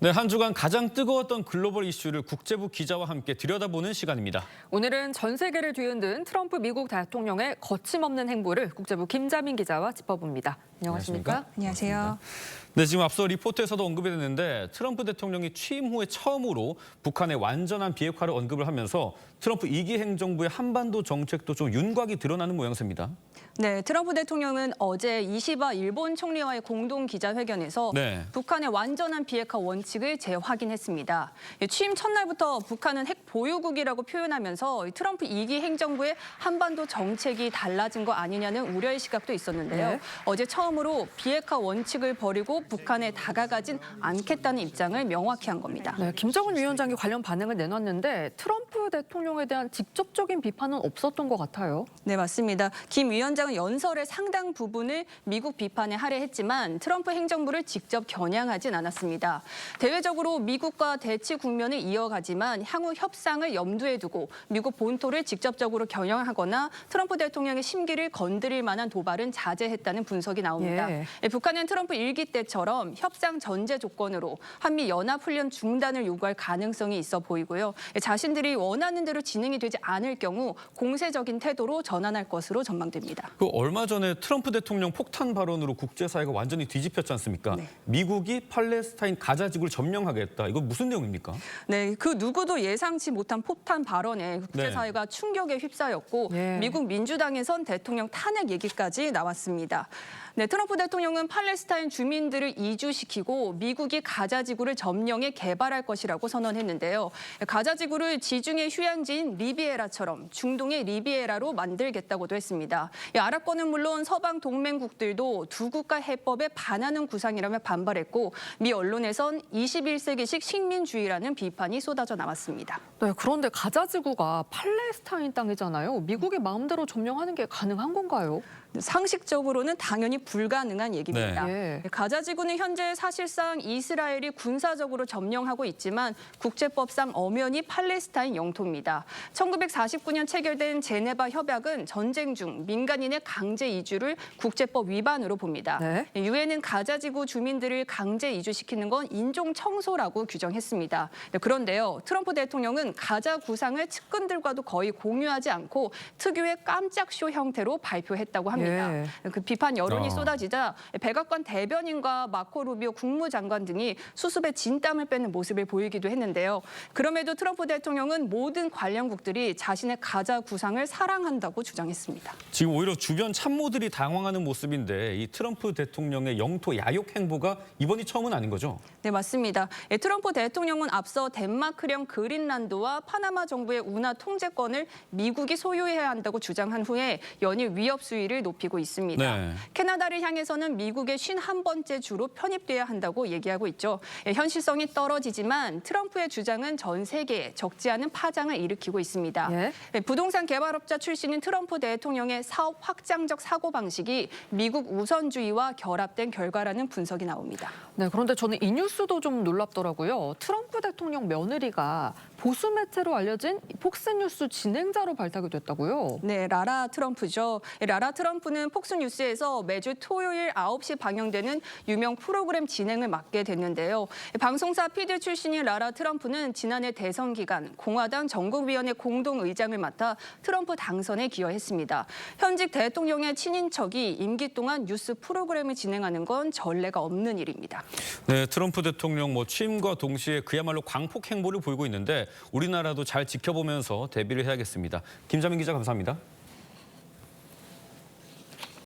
네, 한 주간 가장 뜨거웠던 글로벌 이슈를 국제부 기자와 함께 들여다보는 시간입니다. 오늘은 전 세계를 뒤흔든 트럼프 미국 대통령의 거침없는 행보를 국제부 김자민 기자와 짚어봅니다. 안녕하십니까? 안녕하세요. 네, 지금 앞서 리포트에서도 언급이 됐는데 트럼프 대통령이 취임 후에 처음으로 북한의 완전한 비핵화를 언급을 하면서 트럼프 2기 행정부의 한반도 정책도 좀 윤곽이 드러나는 모양새입니다. 네, 트럼프 대통령은 어제 이시바 일본 총리와의 공동 기자회견에서 북한의 완전한 비핵화 원칙을 재확인했습니다. 취임 첫날부터 북한은 핵 보유국이라고 표현하면서 트럼프 2기 행정부의 한반도 정책이 달라진 거 아니냐는 우려의 시각도 있었는데요. 네. 어제 처음으로 비핵화 원칙을 버리고 북한에 다가가진 않겠다는 입장을 명확히 한 겁니다. 네, 김정은 위원장이 관련 반응을 내놨는데 트럼프 대통령에 대한 직접적인 비판은 없었던 것 같아요. 네, 맞습니다. 김 위원장은 연설의 상당 부분을 미국 비판에 할애했지만 트럼프 행정부를 직접 겨냥하진 않았습니다. 대외적으로 미국과 대치 국면을 이어가지만 향후 협상을 염두에 두고 미국 본토를 직접적으로 겨냥하거나 트럼프 대통령의 심기를 건드릴 만한 도발은 자제했다는 분석이 나옵니다. 북한은 트럼프 1기 때처럼 협상 전제 조건으로 한미 연합훈련 중단을 요구할 가능성이 있어 보이고요. 자신들이 원하는 대로 진행이 되지 않을 경우 공세적인 태도로 전환할 것으로 전망됩니다. 얼마 전에 트럼프 대통령 폭탄 발언으로 국제사회가 완전히 뒤집혔지 않습니까? 네. 미국이 팔레스타인 가자 지구를 점령하겠다. 이거 무슨 내용입니까? 네, 그 누구도 예상치 못한 폭탄 발언에 국제사회가 충격에 휩싸였고 미국 민주당에선 대통령 탄핵 얘기까지 나왔습니다. 네, 트럼프 대통령은 팔레스타인 주민들을 이주시키고 미국이 가자 지구를 점령해 개발할 것이라고 선언했는데요. 가자 지구를 지중해 휴양지인 리비에라처럼 중동의 리비에라로 만들겠다고도 했습니다. 아랍권은 물론 서방 동맹국들도 두 국가 해법에 반하는 구상이라며 반발했고 미 언론에선 21세기식 식민주의라는 비판이 쏟아져 나왔습니다. 네, 그런데 가자 지구가 팔레스타인 땅이잖아요. 미국의 마음대로 점령하는 게 가능한 건가요? 상식적으로는 당연히 불가능한 얘기입니다. 네. 가자 지구는 현재 사실상 이스라엘이 군사적으로 점령하고 있지만 국제법상 엄연히 팔레스타인 영토입니다. 1949년 체결된 제네바 협약은 전쟁 중 민간인의 강제 이주를 국제법 위반으로 봅니다. 유엔은 가자 지구 주민들을 강제 이주시키는 건 인종 청소라고 규정했습니다. 그런데요, 트럼프 대통령은 가자 구상을 측근들과도 거의 공유하지 않고 특유의 깜짝쇼 형태로 발표했다고 합니다. 그 비판 여론이 쏟아지자 백악관 대변인과 마코 루비오 국무장관 등이 수습에 진땀을 빼는 모습을 보이기도 했는데요. 그럼에도 트럼프 대통령은 모든 관련국들이 자신의 가자 구상을 사랑한다고 주장했습니다. 지금 오히려 주변 참모들이 당황하는 모습인데 이 트럼프 대통령의 영토 야욕 행보가 이번이 처음은 아닌 거죠? 네, 맞습니다. 트럼프 대통령은 앞서 덴마크령 그린란드와 파나마 정부의 운하 통제권을 미국이 소유해야 한다고 주장한 후에 연일 위협 수위를 높이고 있습니다. 캐나다를 향해서는 미국의 51번째 주로 편입돼야 한다고 얘기하고 있죠. 현실성이 떨어지지만 트럼프의 주장은 전 세계에 적지 않은 파장을 일으키고 있습니다. 부동산 개발업자 출신인 트럼프 대통령의 사업 확장적 사고방식이 미국 우선주의와 결합된 결과라는 분석이 나옵니다. 네, 그런데 저는 이 뉴스도 좀 놀랍더라고요. 트럼프 대통령 며느리가 보수 매체로 알려진 폭스뉴스 진행자로 발탁이 됐다고요? 네, 라라 트럼프죠. 라라 트럼프는 폭스뉴스에서 매주 토요일 9시 방영되는 유명 프로그램 진행을 맡게 됐는데요. 방송사 PD 출신인 라라 트럼프는 지난해 대선 기간 공화당 전국위원회 공동의장을 맡아 트럼프 당선에 기여했습니다. 현직 대통령의 친인척이 임기 동안 뉴스 프로그램을 진행하는 건 전례가 없는 일입니다. 네, 트럼프 대통령 취임과 동시에 그야말로 광폭 행보를 보이고 있는데 우리나라도 잘 지켜보면서 대비를 해야겠습니다. 김자민 기자 감사합니다.